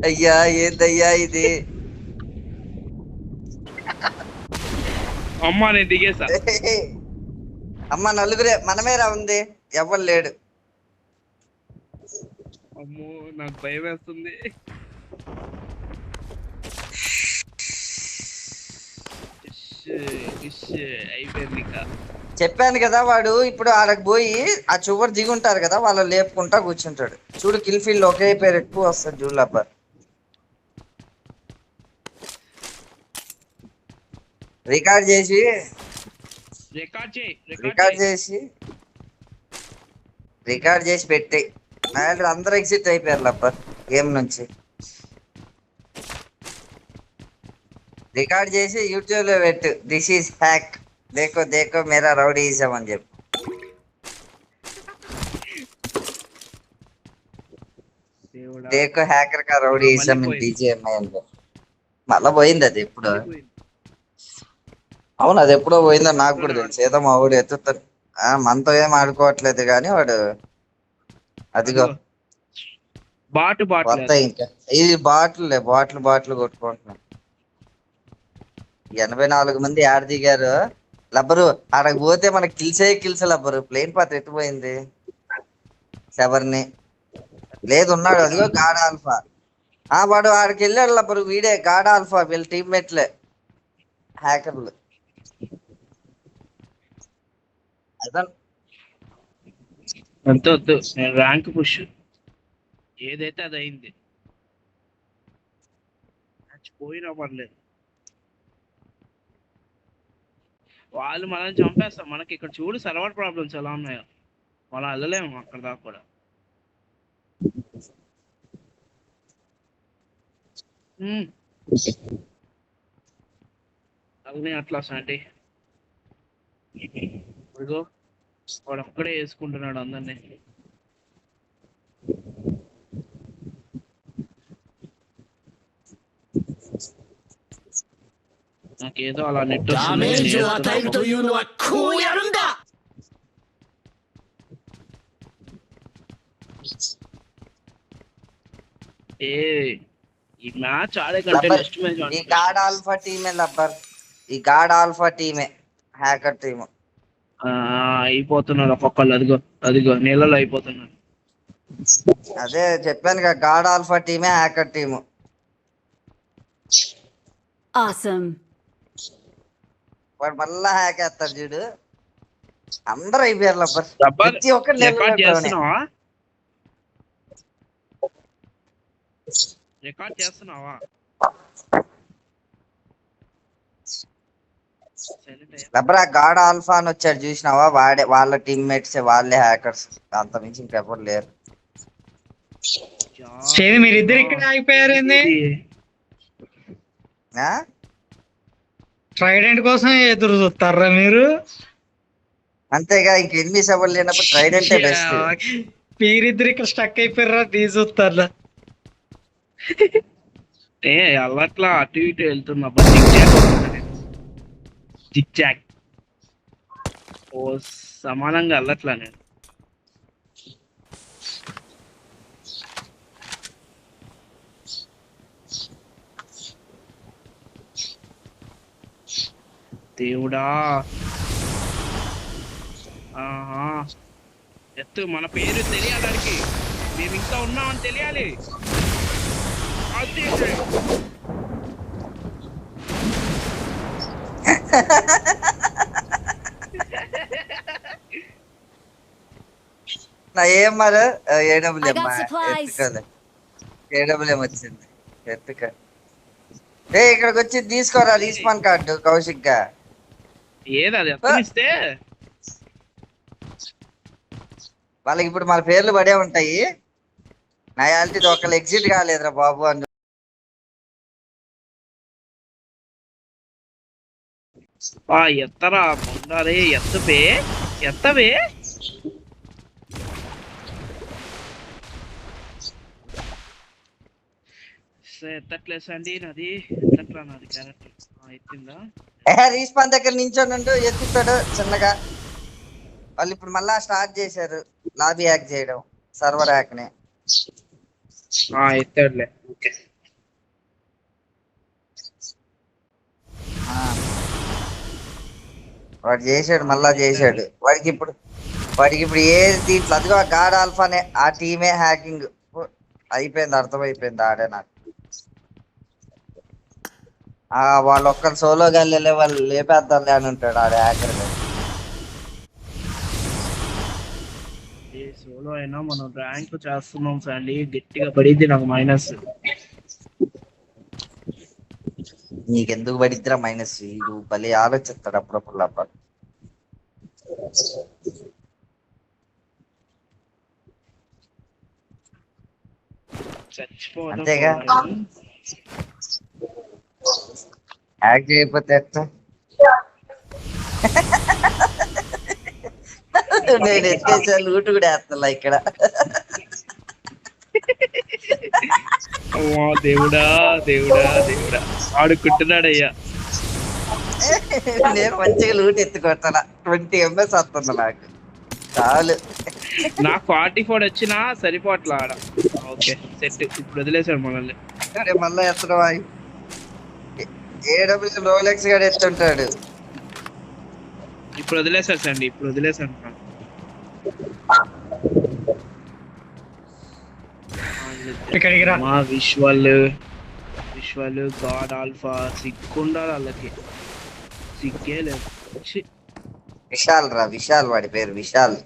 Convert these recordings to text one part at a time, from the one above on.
అయ్యా ఏందయ్యా ఇది? అమ్మా నేను దిగేసా. అమ్మ నలుగురే మనమేరా ఉంది, ఎవరు లేడు. అమ్మో నాకు భయం వేస్తుంది. అయిపోయింది ఇంకా. చెప్పాను కదా, వాడు ఇప్పుడు ఆడకు పోయి ఆ చివరి దిగుంటారు కదా, వాళ్ళు లేపుకుంటా కూర్చుంటాడు. చూడు కిల్ ఫీల్డ్ ఒకే పేరు ఎక్కువ వస్తుంది చూడు అబ్బా. రికార్డ్ చేసి పెట్టి అందరూ ఎగ్జిట్ అయిపోయారు అబ్బా గేమ్ నుంచి. రికార్డ్ చేసి యూట్యూబ్ లో పెట్టు, this is hack, దేకో దేకో Mera rowdyism అని చెప్పు. దేకో హ్యాకర్ కా రౌడీయిజం బీజేఎంఐ అని. మళ్ళా పోయింది అది ఎప్పుడు. అవును అది ఎప్పుడో పోయిందో నాకు కూడా తెలుసు. ఏదో మా వాడు ఎత్తుతాడు, మనతో ఏం ఆడుకోవట్లేదు కానీ వాడు. అదిగో వస్తాయి ఇంకా. ఇది బాటిల్ కొట్టుకుంటున్నాం. 84 మంది ఆడ దిగారు. లబ్బరు ఆడకు పోతే మనకి కిల్స్ లబ్బరు. ప్లేన్ పాత్ర ఎత్తిపోయింది ఎవరిని లేదు. ఉన్నాడు అదిగో గాడ్ ఆల్ఫా. వాడు ఆడికి వెళ్ళాడు లబ్బరు. వీడే గాడ్ ఆల్ఫా, వీళ్ళ టీమ్మేట్లే హ్యాకర్లు. వద్దు ర్యాంక్ పుష్ ఏదైతే అది అయింది. పోయినా పర్లేదు, వాళ్ళు మనల్ని చంపేస్తాం. మనకి ఇక్కడ చూడు సర్వర్ ప్రాబ్లమ్స్ ఎలా ఉన్నాయో, మనం వెళ్ళలేము అక్కడ దాకా కూడా. అన్నీ అట్లా సంటి ఇదిగో వాడు ఒక్కడే వేసుకుంటున్నాడు అందరినీ. నాకేదో అలా నెట్ వస్తుంది. ఈ మ్యాచ్ ఆడే కంటే నెక్స్ట్ మ్యాచ్ ఈ గాడ్ ఆల్ఫా టీమే లబ్బర్. ఈ గాడ్ ఆల్ఫా టీమే హ్యాకర్ టీమ్. అయిపోతున్నారు ఒక్కొక్కళ్ళు. అదిగో నీళ్ళలో అయిపోతున్నారు. అదే చెప్పాను కదా, గాడ్ ఆల్ఫా టీమే హ్యాకర్ టీము. వాడు మళ్ళా హ్యాక్ వేస్తాడు చూడు. అందరూ అయిపోయారు లబ్బర్. ప్రతి ఒక్కరు రికార్డ్ చేస్తున్నావా? లబ్బర్ ఆ గాడ్ ఆల్ఫా అని వచ్చాడు చూసినావా? వాళ్ళ టీమ్మేట్స్, వాళ్ళే హ్యాకర్స్. అంత మించి ఇంకెవరు లేరు. మీరిద్దరు ఇక్కడ ఆగిపోయారు. ట్రైడెంట్ కోసం ఎదురు చూస్తారా మీరు? అంతేగా, ఇంక ఎనిమిస్ ఎవరు లేనప్పుడు ట్రైడెంటే బెస్ట్. మీరిద్దరు ఇక్కడ స్టక్ అయిపోయారా? తీ చూస్తారా? అట్లా అటు ఇటు వెళ్తున్నా. ఓ సమానంగా అల్లట్లా నేను. దేవుడా ఎత్తు, మన పేరు తెలియాలకి. మేము ఇంకా ఉన్నామని తెలియాలి. నా ఏం మరి ఏడబ్ల్యూఎం వచ్చింది. ఎత్తుక ఇక్కడికి వచ్చి తీసుకోరా రీస్పాన్ కార్డు కౌశిక్ గా. ఏది అది ఎత్తనిస్తే వాళ్ళకి ఇప్పుడు మన పేర్లు పడే ఉంటాయి. నా యాల్టీ ఒకళ్ళు ఎగ్జిట్ కాలేదురా బాబు అని. ఎత్తరా పొందాలి. ఎత్తవే ఎత్తట్లేదు అండి. నాది ఎత్తట్లా, నాది క్యారెక్టర్ ఎత్తిందా? రీస్పాన్ దగ్గర నించోనుండు, ఎత్తుతాడు చిన్నగా. వాళ్ళు ఇప్పుడు మళ్ళా స్టార్ట్ చేశారు లాబీ హ్యాక్ చేయడం, సర్వర్ హ్యాక్ ని. ఎత్తాడులే. ఓకే ఆ, వాడు చేసాడు, మళ్ళా చేసాడు. వాడికి ఇప్పుడు ఏ దీంట్లో అదిగో గాడ్ ఆల్ఫానే ఆ టీమే హ్యాకింగ్ అయిపోయింది, అర్థమైపోయింది ఆడే నాకు. వాళ్ళు ఒక్కరు సోలోగా వెళ్ళే వాళ్ళు లేపేద్దాంలే అని ఉంటాడు ఆడే హ్యాకర్. ఏ సోలో అయినా మనం ర్యాంక్ చేస్తున్నాం సండి, గట్టిగా పడింది నాకు మైనస్. నీకెందుకు పడిద్దిరా మైనస్? వీడు భలే ఆలోచిస్తాడు అప్పుడప్పుడు లబ్బర్. చచ్చిపోవడం అంతేగా, హ్యాక్ చేయకపోతే ఎట్లా? నేను ఎత్తేసా లూటు కూడా వేస్తున్నా ఇక్కడ. దేవుడా దేవుడా దేవుడా ఆడుకుంటున్నాడయ్యా. నేను మంచిగా లూట్ ఎత్తుకొట్టాల. 20 MB వస్తుంది నాకు చాలు. నాకు 44 వచ్చినా సరిపోట్లా ఆడ. ఓకే సెట్, ఇప్పుడు వదిలేసాడు మనల్ని. అరే మళ్ళా ఎత్తడం AW రోలెక్స్ గాడు ఎత్తుంటాడు. ఇప్పుడు వదిలేసాడు సండి, ఇప్పుడు వదిలేసాడు. ఇక్కడికి రా. మా విశ్వల్ గాడ్ ఆల్ఫా సిగ్గుండాలి వాళ్ళకి, సిగ్గే లేదు. విశాల్ రా, విశాల్ వాడి పేరు విశాల్,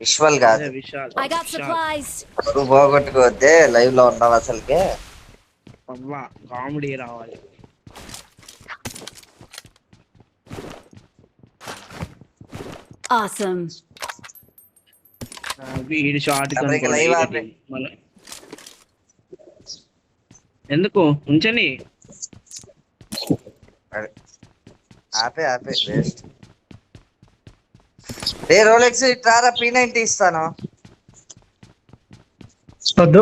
విశ్వల్ కాదు. అదే విశాల్. I got supplies. నువ్వు పోగొట్టుకోవద్దే, లైవ్ లో ఉన్నావు అసలుకే. అవ్వా కామెడీ రావాలి. Awesome. వీడి షార్ట్ అమెరికా లైవ్ ఆపే. ఎందుకు ఉంచని, ఆపే వేస్ట్. రే రోలెక్స్ ఇట్రారా, P90 ఇస్తాను. వద్దు.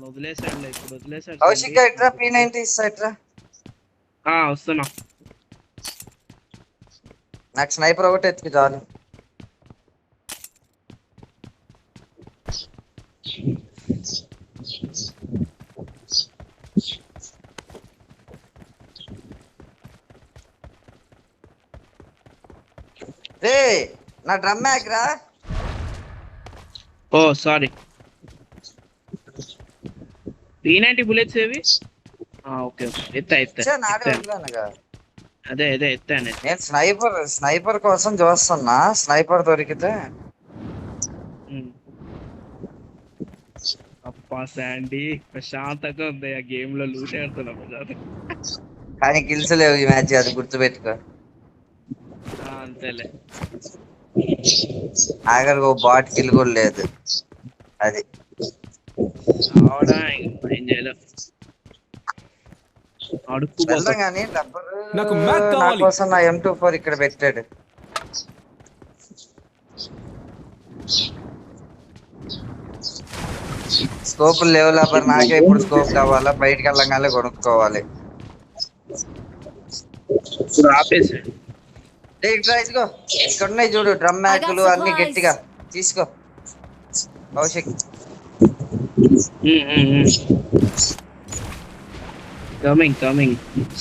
వదిలేసాడు ఇప్పుడు, వదిలేసాడు. కౌశిక్ ఇట్రా, P90 ఇస్తా ఇట్రా. వస్తున్నా. నాకు స్నైపర్ ఒకటి ఎత్తుకు చాలు. రే నా డ్రమ్ మ్యాక్ రా. ఓ సారీ. P90 బుల్లెట్స్ ఏవి? ఓకే ఎత్తా నాడే వదిలానుగా. అదే ఎత్తాను. నేను స్నైపర్ కోసం చూస్తున్నా, స్నైపర్ దొరికితే. అప్పా శాండీ ప్రశాంతంగా ఉంది ఆ గేమ్ లో, లూట్ ఆడుతున్నా ప్రశాంతం. కానీ కిల్స్ లేవు ఈ మ్యాచ్, అది గుర్తుపెట్టుకో. అంతేలే, ఆఖరికి ఒక బాట్ కిల్ కూడా లేదు. అది ఏం చేయలేదు. అడుక్కు వెళ్దాం కానీ డబ్బర్ నాకు మ్యాక్ నా కావాలి. కోసం నా M24 ఇక్కడ పెట్టాడు. స్కోప్ లేవు లబ్బర్, నాకే ఇప్పుడు స్కోప్ కావాలా, బయటికి వెళ్ళగానే కొనుక్కోవాలి. ఆపేసాడు. ఇదిగో ఇక్కడ ఉన్నాయి చూడు డ్రమ్ మ్యాకులు అన్ని, గట్టిగా తీసుకో Kaushik. Coming.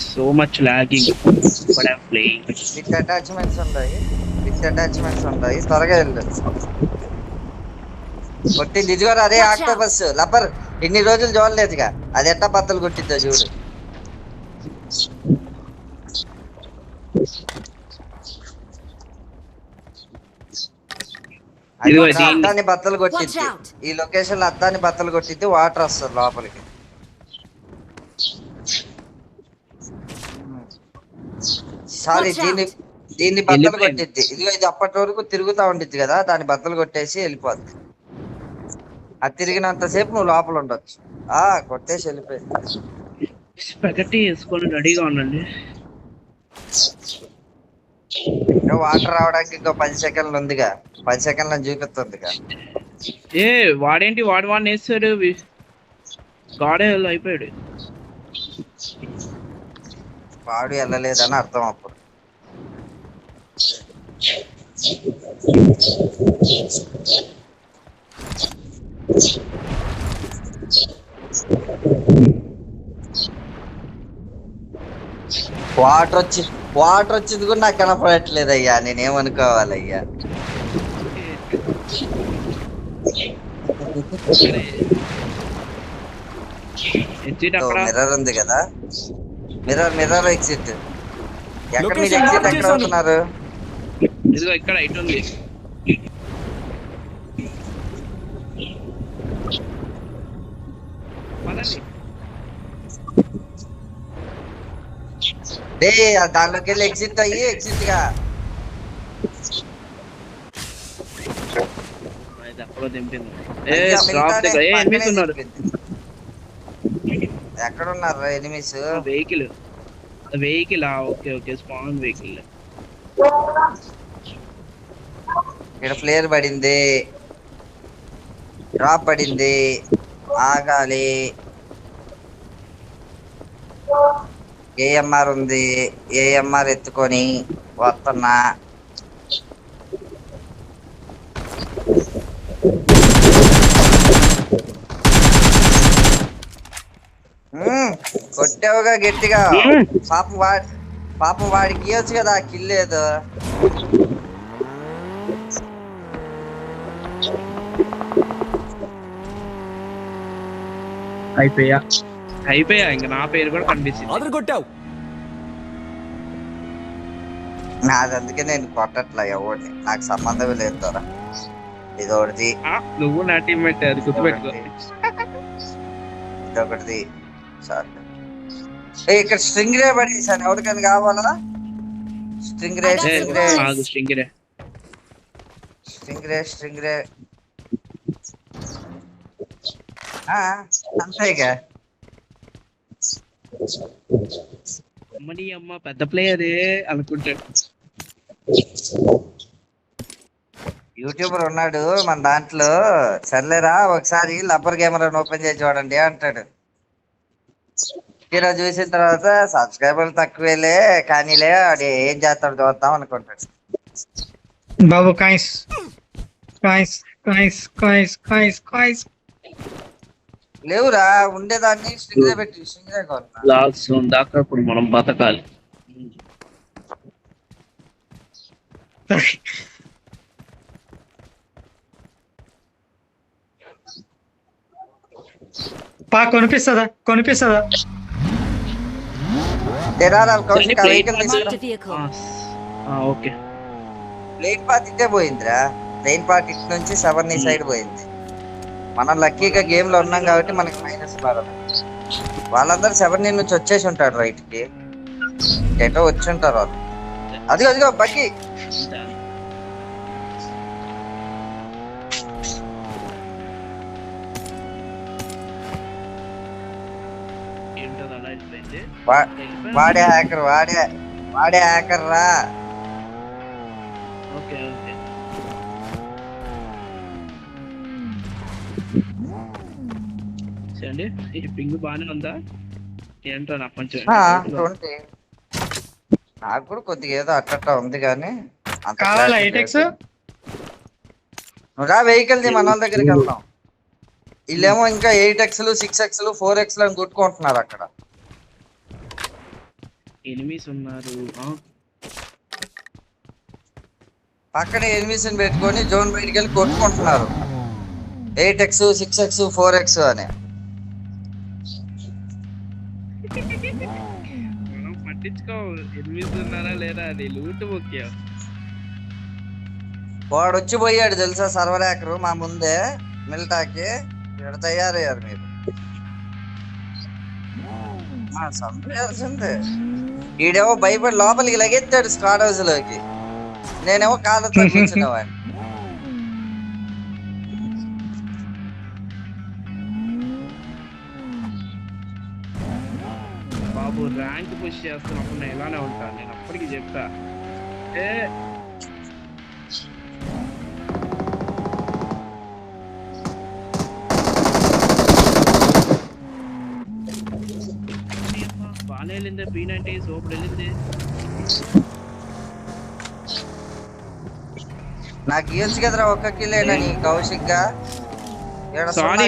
So much lagging. But I'm playing. With attachments ఉంటాయి, త్వరగా వెళ్ళు. కొట్టింది ఇదిగో అదే ఆక్టోపస్ లబ్బర్, ఇన్ని రోజులు చూడలేదుగా, అది ఎట్టా బద్దలు కొట్టిద్దో చూడు. అద్దాన్ని బద్దలు కొట్టిద్ది, ఈ లొకేషన్ లో అద్దాన్ని బద్దలు కొట్టిద్ది, వాటర్ వస్తుంది లోపలికి. సారీ, దీన్ని బద్దలు కొట్టిద్ది. ఇదిగో ఇది అప్పటి వరకు తిరుగుతా ఉండిద్ది కదా, దాన్ని బద్దలు కొట్టేసి వెళ్ళిపోద్ది. అది తిరిగినంతసేపు నువ్వు లోపల ఉండొచ్చు. కొట్టేసి వెళ్ళిపోయింది. స్పెగటీ వేసుకొని రెడీగా ఉండండి. వాటర్ రావడానికి ఇంకో 10 సెకండ్లు ఉందిగా, 10 సెకండ్లను చూపిస్తుందిగా. వాడిని వేస్తాడు, గాడే అయిపోయాడు. వాడు వెళ్ళలేదని అర్థం అప్పుడు. వాటర్ వచ్చింది కూడా నాకు కనపడట్లేదు అయ్యా, నేనేమనుకోవాలయ్యా. మిర్రర్ ఉంది కదా, మిర్రర్ ఎగ్జిట్. ఎక్కడ మీరు ఎగ్జిట్ ఎక్కడ అవుతున్నారు? ఇదిగో ఇక్కడ ఇటు ఉంది. దానిలోకి వెళ్ళి ఎగ్జిట్ అయ్యి ఎగ్జిట్ గా ఎక్కడ ఉన్నారు enemies? Vehicle okay okay, span vehicle. ఇక్కడ ఫ్లేర్ పడింది, డ్రాప్ పడింది, ఆగాలి. ఏఎంఆర్ ఉంది, ఏఎంఆర్ ఎత్తుకొని వస్తున్నా. కొట్టావుగా గట్టిగా. పాపం వాడికి ఇవ్వచ్చు కదా కిల్ లేదు. అయిపోయా ఇంకా నా పేరు కూడా కనిపిస్తుంది. కొట్టావు నాది, అందుకే నేను కొట్టట్లా ఎవరిని, నాకు సంబంధమే లేదు దొర. ఇది ఒకటిది, నువ్వు నా టీమ్మేట్, అది గుర్తుపెట్టుకో. ఇదొకటిది. ఇక్కడ స్ట్రింగ్ రే పడేసాను, ఎవరికైనా కావాలా? స్ట్రింగ్ రే అంతేగా. అమ్మని అమ్మ పెద్ద ప్లేయరే అనుకుంటాడు. యూట్యూబర్ ఉన్నాడు మన దాంట్లో, సర్లేరా ఒకసారి లబ్బర్ కెమెరా ఓపెన్ చేసి చూడండి అంటాడు. ఈరోజు చూసిన తర్వాత సబ్స్క్రైబర్లు తక్కువేలే కానీలే, అది ఏం చేస్తాడు చూద్దాం అనుకుంటాడు. బాబు coins coins coins coins coins coins లేవురా, ఉండేదాన్ని స్ట్రింగ్ రే పెట్టి స్ట్రింగ్ రే కొన్నా. దాకా ఇప్పుడు మనం బతకాలి. కొనిపిస్తుందా ఓకే. ప్లేన్ పాత్ ఇట్టే పోయిందిరా, ప్లేన్ పాత్ ఇటు నుంచి సవర్ని సైడ్ పోయింది. మనం లక్కీగా గేమ్ లో ఉన్నాం కాబట్టి మనకి మైనస్ పడదు. వాళ్ళందరూ 7 నుంచి వచ్చేసి ఉంటారు రైట్ కి, ఎటో వచ్చి ఉంటారు వాళ్ళు. అదిగో బగ్గి. వాడే హ్యాకర్ రా. Okay okay. అండి ఈ పింగ్ బాగానే ఉందా ఏంటో నాకు కొంచెం. నాకు కూడా కొద్దిగా ఏదో అట్ట ఉంది కానీ కావాలా ఎయిటెక్స్? నువ్వు వెహికల్ మన వాళ్ళ దగ్గరికి వెళ్దాం. వీళ్ళేమో ఇంకా 8x 6x 4x అని కొట్టుకుంటున్నారు అక్కడ. ఎనిమిస్ ఉన్నారు పక్కన ఎనిమిస్ పెట్టుకొని జోన్ బయటికి వెళ్ళి కొట్టుకుంటున్నారు 8x 6x 4x అని. మనం పట్టించుకో, ఎనిమిస్ ఉన్నారా లేదా అది లూట్ ముఖ్యం. వాడు వచ్చి పోయాడు తెలుసా సర్వర్ హ్యాకర్ మా ముందే మిల్టాకి. ఇక్కడ తయారయ్యారు మీరు, చంపేయాల్సిందే. ఈడేమో భయపడి లోపలికి లగెత్తాడు స్క్వాడ్ హౌస్ లోకి, నేనేమో కాళ్ళతో కూర్చునేవాడిని. బాబు ర్యాంక్ పుష్ చేస్తున్నప్పుడు నేను ఇలానే ఉంటాను, నేను అప్పటికి చెప్తా. బాగానే వెళ్ళింది P90 సూపర్ వెళ్ళింది. నాకు ఇవ్వచ్చు కదరా ఒక్క కిలేనా నీ కౌశిక్ గా. సారీ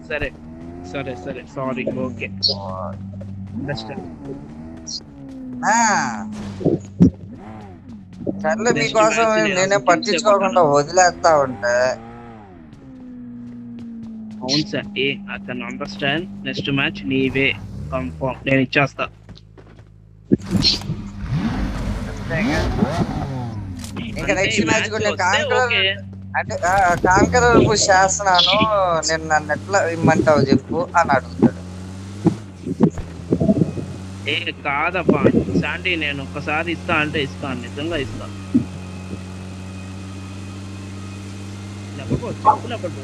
సరే సరే సరే సారీ. ఓకే ఆ సర్లే Next మీకోసం match నేను నేనే అసలు పట్టించుకోకుండా వదిలేస్తా ఉంటే అవును sir I can understand. Next match నీవే కన్ఫర్మ్, నేను ఇచ్చేస్తా. ఇంకా అంటే నెక్స్ట్ ఈ మ్యాచ్ మ్యాచ్ కూడా నేను వస్తే ఓకే. అంటే కాంకరర్ పుష్ చేస్తున్నాను, నేను నన్ను ఎట్లా ఇమ్మంటావు చెప్పు అని అడుగుతాడు. ఏ కాదబ్బా శాండీ, నేను ఒక్కసారి ఇస్తా అంటే ఇస్తాను, నిజంగా ఇస్తా. చెప్పులేపడు.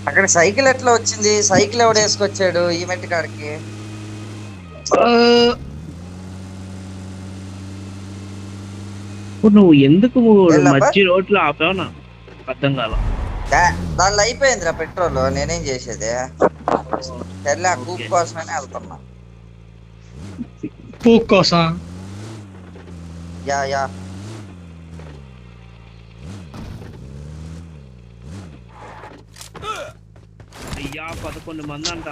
అక్కడ సైకిల్ ఎట్లా వచ్చింది? సైకిల్ ఎవడు వేసుకొచ్చాడు ఈవెంట్ కాడికి? నువ్వు ఎందుకు ఏంలబ్బా? మధ్య రోడ్లో ఆపావు? నాకు అర్థం కాల. దానిలో అయిపోయిందిరా పెట్రోల్, నేనేం చేసేది? సర్లే ఆ కూప్ ఓకే. కోసమనే వెళ్తున్నా. పూక్ కోసం యా యా అయ్యా 11 మంది అంట.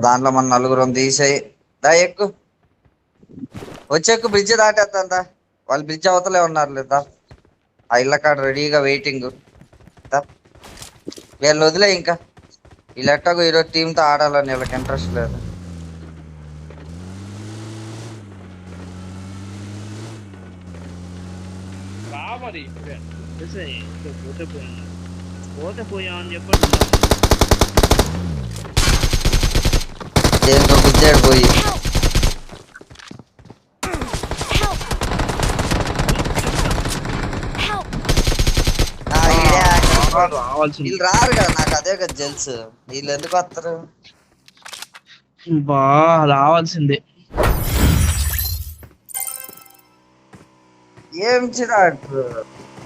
దాంట్లో మన నలుగురం తీసేయి. దా ఎక్కు, వచ్చేక్కు, బ్రిడ్జ్ దాటేద్దా. వాళ్ళు బ్రిడ్జ్ అవతలే ఉన్నారు లేదా, ఆ ఇళ్ళ కాడ రెడీగా వెయిటింగ్. వీళ్ళు వదిలే, ఇంకా వీళ్ళు ఎట్టాగో ఈరోజు టీంతో ఆడాలని వీళ్ళకి ఇంట్రెస్ట్ లేదు. మరి పోతే పోయా అని చెప్పండి. దేనికో గుద్దాడు పోయి. వీళ్ళు రారు కదా, నాకు అదే కదా తెలుసు. వీళ్ళు ఎందుకు వస్తారు? బా రావాల్సిందే. ఏం చిరాకు.